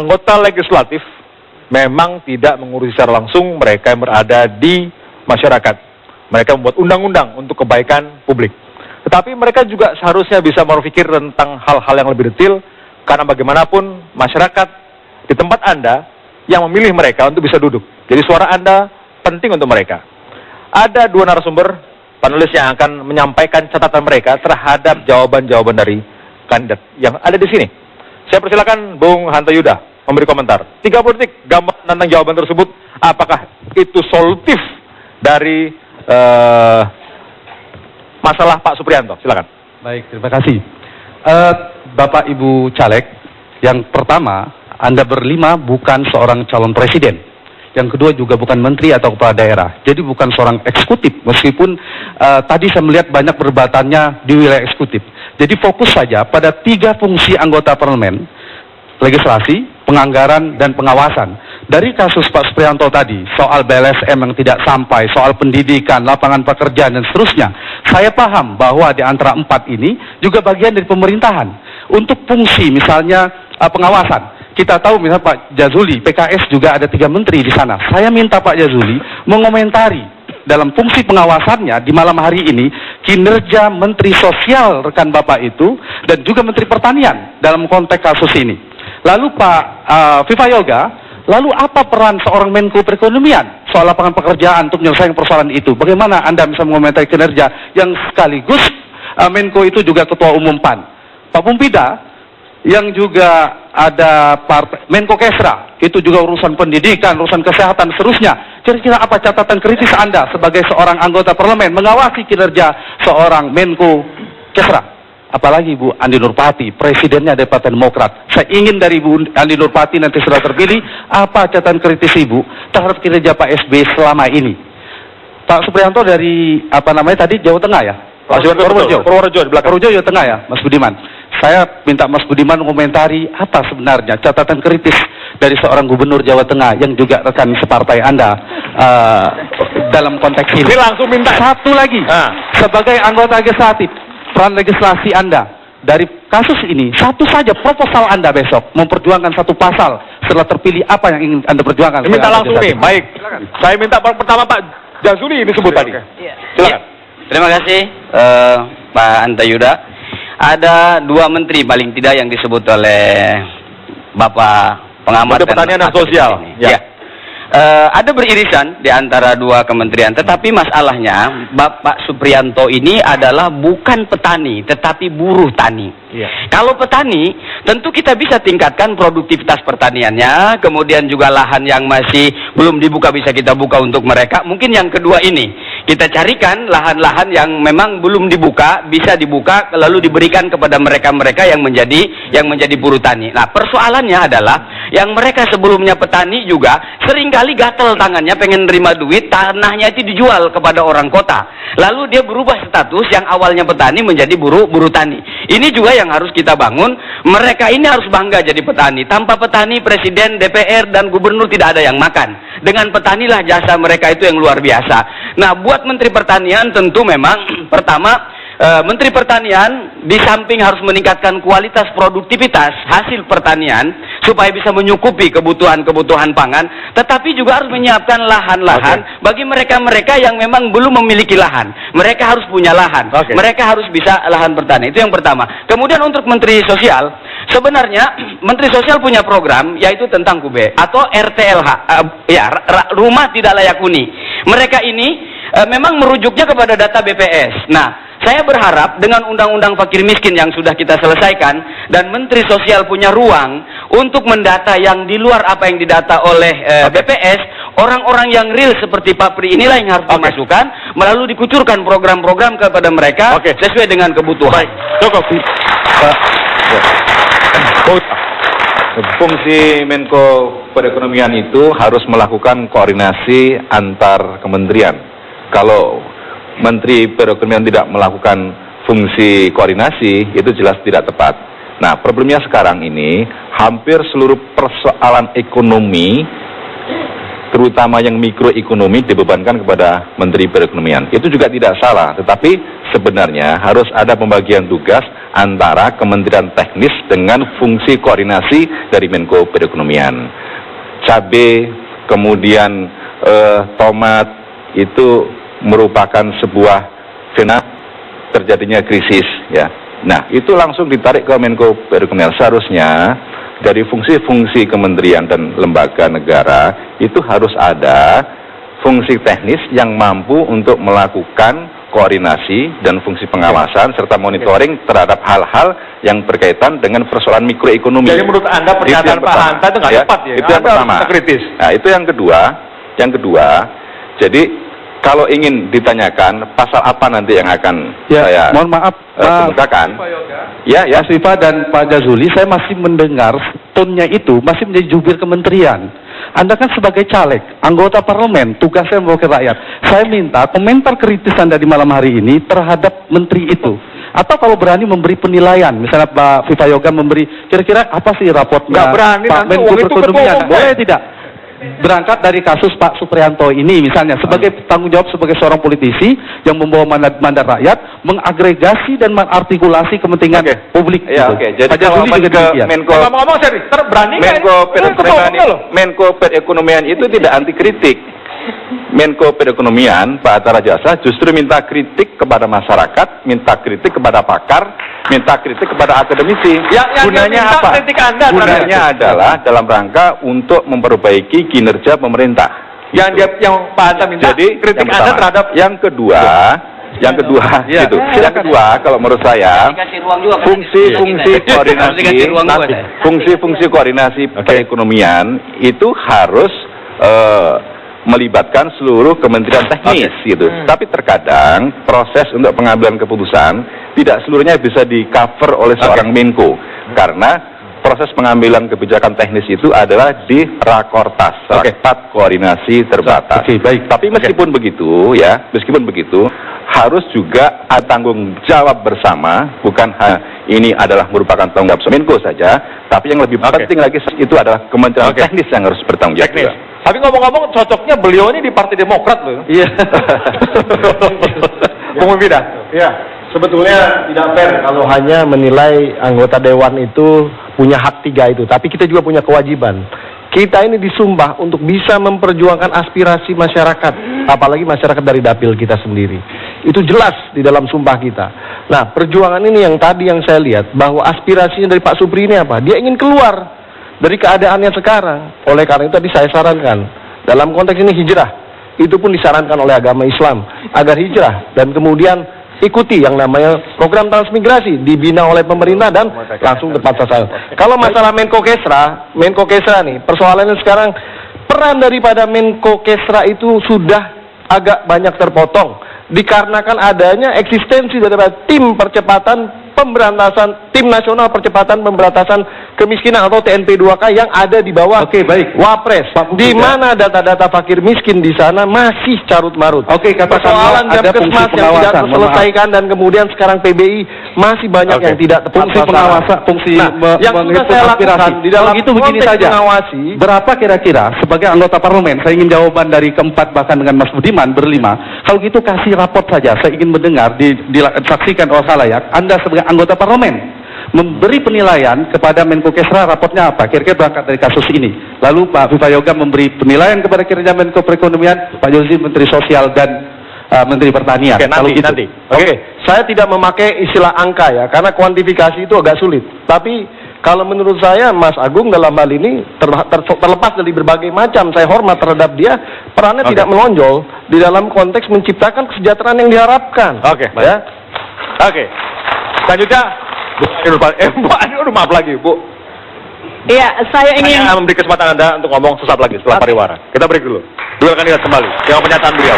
anggota legislatif memang tidak mengurusi secara langsung mereka yang berada di masyarakat. Mereka membuat undang-undang untuk kebaikan publik. Tetapi mereka juga seharusnya bisa berpikir tentang hal-hal yang lebih detail, karena bagaimanapun masyarakat di tempat Anda yang memilih mereka untuk bisa duduk. Jadi suara Anda penting untuk mereka. Ada dua narasumber panelis yang akan menyampaikan catatan mereka terhadap jawaban-jawaban dari kandidat yang ada di sini. Saya persilakan Bung Hanta Yuda memberi komentar. 30 detik gambar tentang jawaban tersebut. Apakah itu solutif dari masalah Pak Supriyanto? Silakan. Baik, terima kasih. Bapak Ibu Caleg, yang pertama, Anda berlima bukan seorang calon presiden. Yang kedua juga bukan menteri atau kepala daerah. Jadi bukan seorang eksekutif, meskipun tadi saya melihat banyak perdebatannya di wilayah eksekutif. Jadi fokus saja pada 3 fungsi anggota parlemen: legislasi, penganggaran, dan pengawasan. Dari kasus Pak Supriyanto tadi, soal BLSM yang tidak sampai, soal pendidikan, lapangan pekerjaan, dan seterusnya, saya paham bahwa di antara 4 ini juga bagian dari pemerintahan. Untuk fungsi misalnya pengawasan, kita tahu misalnya Pak Jazuli, PKS juga ada 3 menteri di sana. Saya minta Pak Jazuli mengomentari dalam fungsi pengawasannya di malam hari ini kinerja Menteri Sosial rekan Bapak itu dan juga Menteri Pertanian dalam konteks kasus ini. Lalu Pak Viva Yoga, lalu apa peran seorang Menko Perekonomian soal lapangan pekerjaan untuk menyelesaikan persoalan itu? Bagaimana Anda bisa mengomentari kinerja yang sekaligus Menko itu juga Ketua Umum PAN? Pak Pumpida, yang juga ada Menko Kesra, itu juga urusan pendidikan, urusan kesehatan, seterusnya. Kira-kira apa catatan kritis Anda sebagai seorang anggota parlemen mengawasi kinerja seorang Menko Kesra? Apalagi Bu Andi Nurpati, presidennya dari Partai Demokrat. Saya ingin dari Bu Andi Nurpati nanti sudah terpilih, apa catatan kritis Ibu terhadap kinerja Pak SBY selama ini? Pak Supriyanto dari, tadi, Jawa Tengah ya? Purworejo di belakang. Purworejo Jawa Tengah ya, Mas Budiman. Saya minta Mas Budiman mengomentari apa sebenarnya catatan kritis dari seorang gubernur Jawa Tengah yang juga rekan separtai Anda dalam konteks ini. Langsung minta. Satu lagi, sebagai anggota legislatif, peran legislasi Anda dari kasus ini, satu saja proposal Anda besok memperjuangkan satu pasal setelah terpilih, apa yang ingin Anda perjuangkan? Minta langsung nih, baik. Silakan. Saya minta pertama Pak Jazuli disebut tadi. Silakan. Terima kasih Pak Hanta Yuda. Ada 2 menteri paling tidak yang disebut oleh Bapak pengamat Pertanian dan Sosial. Ya. Ada beririsan di antara 2 kementerian, tetapi masalahnya Bapak Supriyanto ini adalah bukan petani, tetapi buruh tani. Kalau petani, tentu kita bisa tingkatkan produktivitas pertaniannya, kemudian juga lahan yang masih belum dibuka bisa kita buka untuk mereka. Mungkin yang kedua ini, kita carikan lahan-lahan yang memang belum dibuka, bisa dibuka, lalu diberikan kepada mereka-mereka yang menjadi buruh tani. Nah, persoalannya adalah, yang mereka sebelumnya petani juga seringkali gatel tangannya, pengen nerima duit, tanahnya itu dijual kepada orang kota. Lalu dia berubah status yang awalnya petani menjadi buruh tani. Ini juga yang harus kita bangun. Mereka ini harus bangga jadi petani. Tanpa petani, presiden, DPR, dan gubernur tidak ada yang makan. Dengan petanilah jasa mereka itu yang luar biasa. Nah, buat Menteri Pertanian tentu memang pertama, Menteri Pertanian di samping harus meningkatkan kualitas produktivitas hasil pertanian supaya bisa menyukupi kebutuhan pangan, tetapi juga harus menyiapkan lahan-lahan bagi mereka-mereka yang memang belum memiliki lahan. Mereka harus punya lahan. Mereka harus bisa lahan bertani. Itu yang pertama. Kemudian untuk Menteri Sosial, sebenarnya Menteri Sosial punya program yaitu tentang KUB atau RTLH, rumah tidak layak huni. Mereka ini memang merujuknya kepada data BPS. Nah, saya berharap dengan undang-undang fakir miskin yang sudah kita selesaikan dan Menteri Sosial punya ruang untuk mendata yang di luar apa yang didata oleh BPS, orang-orang yang real seperti Pak Pri inilah yang harus dimasukkan, melalui dikucurkan program-program kepada mereka sesuai dengan kebutuhan. Cukup. Fungsi Menko Perekonomian itu harus melakukan koordinasi antar kementerian. Kalau Menteri Perekonomian tidak melakukan fungsi koordinasi, itu jelas tidak tepat. Nah, problemnya sekarang ini, hampir seluruh persoalan ekonomi, terutama yang mikroekonomi, dibebankan kepada Menteri Perekonomian. Itu juga tidak salah, tetapi sebenarnya harus ada pembagian tugas antara Kementerian Teknis dengan fungsi koordinasi dari Menko Perekonomian. Cabai, kemudian tomat itu merupakan sebuah fenomena terjadinya krisis, ya. Nah, itu langsung ditarik ke Menko Perekonomian. Seharusnya dari fungsi-fungsi kementerian dan lembaga negara itu harus ada fungsi teknis yang mampu untuk melakukan koordinasi dan fungsi pengawasan serta monitoring terhadap hal-hal yang berkaitan dengan persoalan mikroekonomi. Jadi menurut Anda pernyataan Pak Hanta itu nggak tepat ya? Itu yang pertama. Kritis. Nah, itu yang kedua. Jadi kalau ingin ditanyakan pasal apa nanti yang akan saya mohon maaf, kemukakan. Ya, Mas Viva dan Pak Jazuli, saya masih mendengar tone-nya itu masih menjadi jubir kementerian. Anda kan sebagai caleg, anggota parlemen, tugasnya mewakili rakyat. Saya minta komentar kritis Anda di malam hari ini terhadap menteri itu. Atau kalau berani memberi penilaian, misalnya Pak Viva Yoga memberi, kira-kira apa sih raportnya Nggak berani, Pak nanti Menko uang itu Perekonomian? ketua Boleh tidak? Berangkat dari kasus Pak Supriyanto ini misalnya, sebagai tanggung jawab sebagai seorang politisi yang membawa mandat rakyat, mengagregasi dan mengartikulasi kepentingan publik. Ya, gitu. oke. Jadi Pak kalau Jazuli juga ke demikian. Menko Ngomong-ngomong serius, berani Menko Perekonomian itu tidak anti kritik. Menko Perekonomian, Pak Hatta Rajasa, justru minta kritik kepada masyarakat, minta kritik kepada pakar, minta kritik kepada akademisi. Gunanya apa? Gunanya adalah dalam rangka untuk memperbaiki kinerja pemerintah. Yang Pak Hanta minta Jadi kritik yang Anda pertama. terhadap Yang kedua gitu. Yang kedua, kalau menurut saya, fungsi-fungsi koordinasi perekonomian itu harus melibatkan seluruh kementerian teknis gitu. Tapi terkadang proses untuk pengambilan keputusan tidak seluruhnya bisa di-cover oleh seorang Menko, karena proses pengambilan kebijakan teknis itu adalah di Rakortas, rapat koordinasi terbatas. Tapi meskipun begitu harus juga ada tanggung jawab bersama, bukan ini adalah merupakan tanggung jawab Menko saja, tapi yang lebih penting lagi itu adalah kementerian teknis yang harus bertanggung jawab juga. Tapi ngomong-ngomong, cocoknya beliau ini di Partai Demokrat loh. Iya. Bung Wibida. Ya, sebetulnya tidak fair kalau hanya menilai anggota dewan itu punya hak 3 itu, tapi kita juga punya kewajiban. Kita ini disumpah untuk bisa memperjuangkan aspirasi masyarakat, apalagi masyarakat dari dapil kita sendiri. Itu jelas di dalam sumpah kita. Nah, perjuangan ini yang tadi yang saya lihat, bahwa aspirasinya dari Pak Supri ini apa? Dia ingin keluar dari keadaannya sekarang. Oleh karena itu tadi saya sarankan, dalam konteks ini hijrah, itu pun disarankan oleh agama Islam, agar hijrah dan kemudian ikuti yang namanya program transmigrasi dibina oleh pemerintah dan langsung tepat sasaran. Kalau masalah Menko Kesra nih, persoalannya sekarang peran daripada Menko Kesra itu sudah agak banyak terpotong dikarenakan adanya eksistensi daripada tim nasional percepatan pemberantasan kemiskinan atau TNP2K yang ada di bawah Wapres, di mana data-data fakir miskin di sana masih carut marut. Persoalan Jamkesmas yang tidak terselesaikan dan kemudian sekarang PBI masih banyak yang tidak tepat yang sudah saya lakukan di dalam konteks mengawasi. Berapa kira-kira sebagai anggota parlemen, saya ingin jawaban dari keempat bahkan dengan Mas Budiman berlima. Kalau gitu kasih raport saja, saya ingin mendengar disaksikan oleh khalayak. Anda sebagai anggota parlemen memberi penilaian kepada Menko Kesra, raportnya apa? Kira-kira berangkat dari kasus ini. Lalu Pak Viva Yoga memberi penilaian kepada kinerja Menko Perekonomian, Pak Jazuli Menteri Sosial dan Menteri Pertanian. Nanti. Saya tidak memakai istilah angka ya, karena kuantifikasi itu agak sulit. Tapi kalau menurut saya Mas Agung dalam hal ini terlepas dari berbagai macam saya hormat terhadap dia, perannya tidak menonjol di dalam konteks menciptakan kesejahteraan yang diharapkan. Selanjutnya, maaf lagi, Bu. Iya, saya ingin memberi kesempatan Anda untuk ngomong sesaat lagi setelah pariwara. Kita break dulu. Dua kandidat kembali. Dengan pernyataan beliau.